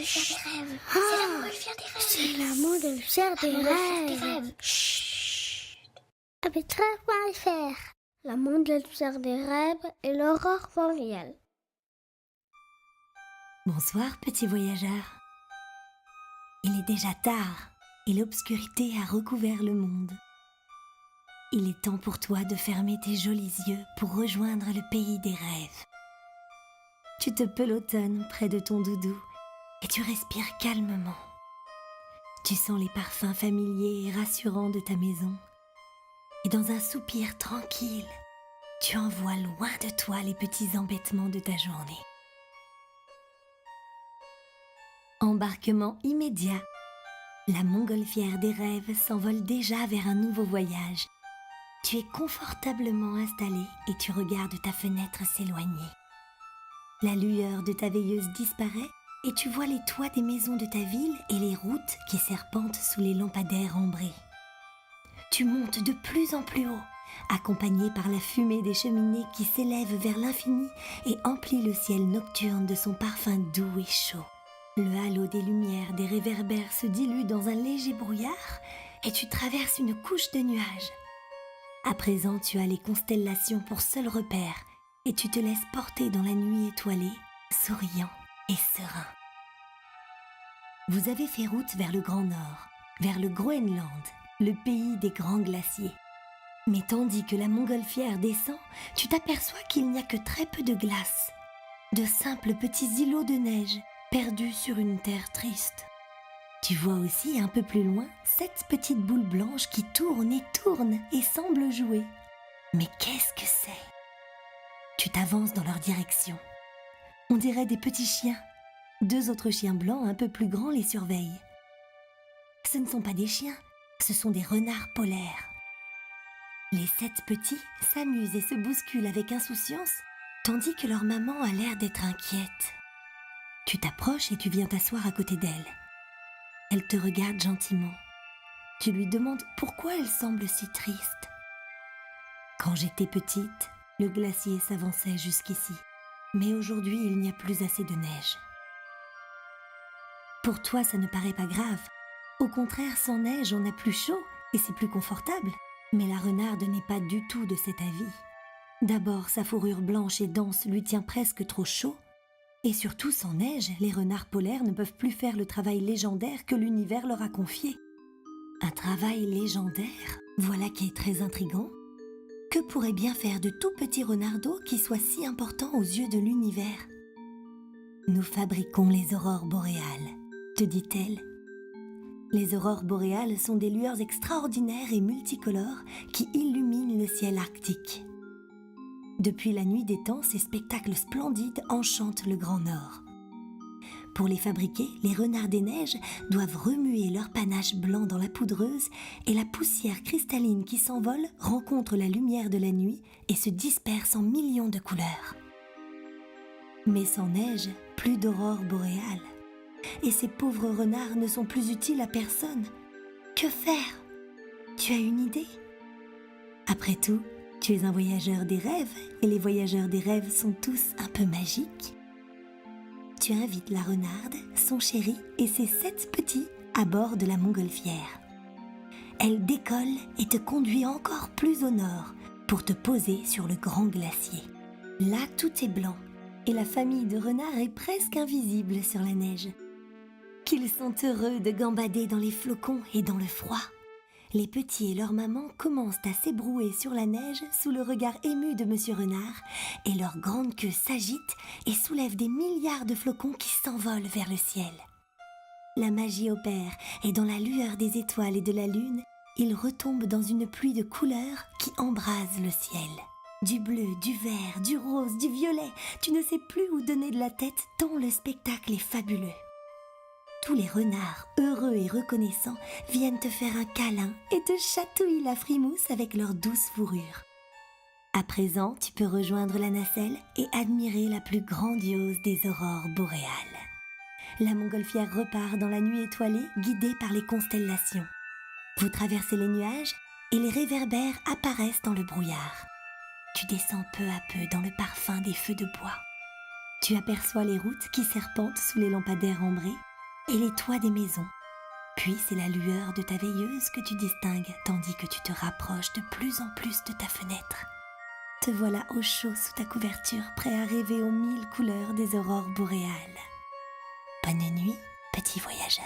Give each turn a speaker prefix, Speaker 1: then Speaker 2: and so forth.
Speaker 1: montgolfière des rêves. C'est la montgolfière des rêves. C'est la montgolfière des rêves. Chut. Arbitraire.fr. La montgolfière des rêves et l'aurore boréale.
Speaker 2: Bonsoir, petit voyageur. Il est déjà tard et l'obscurité a recouvert le monde. Il est temps pour toi de fermer tes jolis yeux pour rejoindre le pays des rêves. Tu te pelotonnes près de ton doudou et tu respires calmement. Tu sens les parfums familiers et rassurants de ta maison. Et dans un soupir tranquille, tu envoies loin de toi les petits embêtements de ta journée. Embarquement immédiat. La montgolfière des rêves s'envole déjà vers un nouveau voyage. Tu es confortablement installé et tu regardes ta fenêtre s'éloigner. La lueur de ta veilleuse disparaît et tu vois les toits des maisons de ta ville et les routes qui serpentent sous les lampadaires ambrés. Tu montes de plus en plus haut, accompagné par la fumée des cheminées qui s'élève vers l'infini et emplit le ciel nocturne de son parfum doux et chaud. Le halo des lumières des réverbères se dilue dans un léger brouillard et tu traverses une couche de nuages. À présent, tu as les constellations pour seul repère et tu te laisses porter dans la nuit étoilée, souriant et serein. Vous avez fait route vers le Grand Nord, vers le Groenland, le pays des grands glaciers. Mais tandis que la montgolfière descend, tu t'aperçois qu'il n'y a que très peu de glace, de simples petits îlots de neige perdus sur une terre triste. Tu vois aussi un peu plus loin 7 petites boules blanches qui tournent et semblent jouer. Mais qu'est-ce que c'est ? Tu t'avances dans leur direction. On dirait des petits chiens. 2 autres chiens blancs un peu plus grands les surveillent. Ce ne sont pas des chiens, ce sont des renards polaires. Les 7 petits s'amusent et se bousculent avec insouciance, tandis que leur maman a l'air d'être inquiète. Tu t'approches et tu viens t'asseoir à côté d'elle. Elle te regarde gentiment. Tu lui demandes pourquoi elle semble si triste. Quand j'étais petite, le glacier s'avançait jusqu'ici. Mais aujourd'hui, il n'y a plus assez de neige. Pour toi, ça ne paraît pas grave. Au contraire, sans neige, on a plus chaud et c'est plus confortable. Mais la renarde n'est pas du tout de cet avis. D'abord, sa fourrure blanche et dense lui tient presque trop chaud. Et surtout, sans neige, les renards polaires ne peuvent plus faire le travail légendaire que l'univers leur a confié. Un travail légendaire, voilà qui est très intriguant. Que pourrait bien faire de tout petits renardeaux qui soient si importants aux yeux de l'univers ? Nous fabriquons les aurores boréales, te dit-elle. Les aurores boréales sont des lueurs extraordinaires et multicolores qui illuminent le ciel arctique. Depuis la nuit des temps, ces spectacles splendides enchantent le Grand Nord. Pour les fabriquer, les renards des neiges doivent remuer leur panache blanc dans la poudreuse et la poussière cristalline qui s'envole rencontre la lumière de la nuit et se disperse en millions de couleurs. Mais sans neige, plus d'aurore boréale. Et ces pauvres renards ne sont plus utiles à personne. Que faire ? Tu as une idée ? Après tout, tu es un voyageur des rêves et les voyageurs des rêves sont tous un peu magiques. Tu invites la renarde, son chéri et ses 7 petits à bord de la montgolfière. Elle décolle et te conduit encore plus au nord pour te poser sur le grand glacier. Là, tout est blanc et la famille de renards est presque invisible sur la neige. Qu'ils sont heureux de gambader dans les flocons et dans le froid. Les petits et leur maman commencent à s'ébrouer sur la neige sous le regard ému de Monsieur Renard et leur grande queue s'agite et soulève des milliards de flocons qui s'envolent vers le ciel. La magie opère et dans la lueur des étoiles et de la lune, ils retombent dans une pluie de couleurs qui embrase le ciel. Du bleu, du vert, du rose, du violet, tu ne sais plus où donner de la tête tant le spectacle est fabuleux. Tous les renards, heureux et reconnaissants, viennent te faire un câlin et te chatouillent la frimousse avec leur douce fourrure. À présent, tu peux rejoindre la nacelle et admirer la plus grandiose des aurores boréales. La montgolfière repart dans la nuit étoilée, guidée par les constellations. Vous traversez les nuages et les réverbères apparaissent dans le brouillard. Tu descends peu à peu dans le parfum des feux de bois. Tu aperçois les routes qui serpentent sous les lampadaires ambrés et les toits des maisons. Puis c'est la lueur de ta veilleuse que tu distingues, tandis que tu te rapproches de plus en plus de ta fenêtre. Te voilà au chaud sous ta couverture, prêt à rêver aux 1000 couleurs des aurores boréales. Bonne nuit, petit voyageur.